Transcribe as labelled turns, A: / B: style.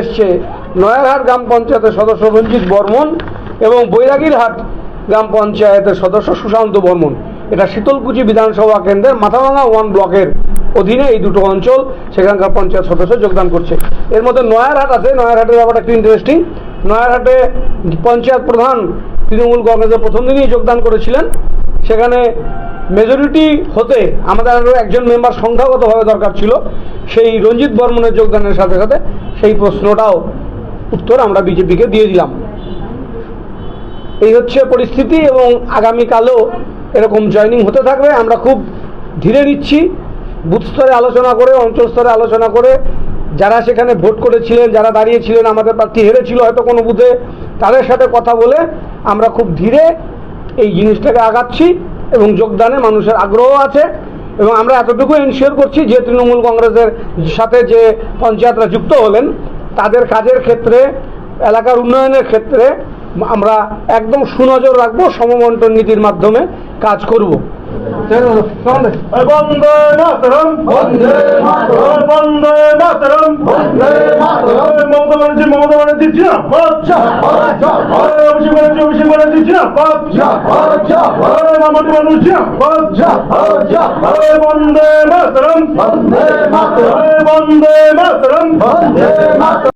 A: এসছে নয়ারহাট গ্রাম পঞ্চায়েতের সদস্য রঞ্জিত বর্মন এবং বৈরাগীরহাট গ্রাম পঞ্চায়েতের সদস্য সুশান্ত বর্মন। এটা শীতলকুচি বিধানসভা কেন্দ্রের মাথাভাঙা 1 ব্লকের অধীনে এই দুটো অঞ্চল, সেখানকার পঞ্চায়েত সদস্য যোগদান করছে। এর মধ্যে নয়ারহাট আছে। নয়ারহাটের ব্যাপারটা একটু ইন্টারেস্টিং। নয়ারহাটে পঞ্চায়েত প্রধান তৃণমূল কংগ্রেসের প্রথম দিনই যোগদান করেছিলেন। সেখানে মেজরিটি হতে আমাদের আরও একজন মেম্বার সংখ্যাগতভাবে দরকার ছিল। সেই রঞ্জিত বর্মনের যোগদানের সাথে সাথে সেই প্রশ্নটাও উত্তর আমরা বিজেপিকে দিয়ে দিলাম। এই হচ্ছে পরিস্থিতি এবং আগামীকালও এরকম জয়েনিং হতে থাকবে। আমরা খুব ধীরে নিচ্ছি, বুথ স্তরে আলোচনা করে, অঞ্চল স্তরে আলোচনা করে, যারা সেখানে ভোট করেছিলেন, যারা দাঁড়িয়েছিলেন, আমাদের প্রার্থী হেরেছিল হয়তো কোনো বুথে, তাদের সাথে কথা বলে আমরা খুব ধীরে এই জিনিসটাকে আগাচ্ছি এবং যোগদানে মানুষের আগ্রহ আছে। এবং আমরা এতটুকু এনশিওর করছি যে তৃণমূল কংগ্রেসের সাথে যে পঞ্চায়েতরা যুক্ত হলেন তাদের কাজের ক্ষেত্রে, এলাকার উন্নয়নের ক্ষেত্রে আমরা একদম সুনজর রাখবো, সমবন্টন নীতির মাধ্যমে কাজ করব।
B: বন্দে মাতরম, বন্দে মাতরম, বন্দে মাতরম, বন্দে মাতরম। মমতা ব্যানার্জি জিন্দাবাদ, অভিষেক ব্যানার্জি জিন্দাবাদ, মামাটি মানুষ জিন্দাবাদ। বন্দে মাতরম, বন্দে মাতরম, বন্দে মাতরম, বন্দে মাতরম।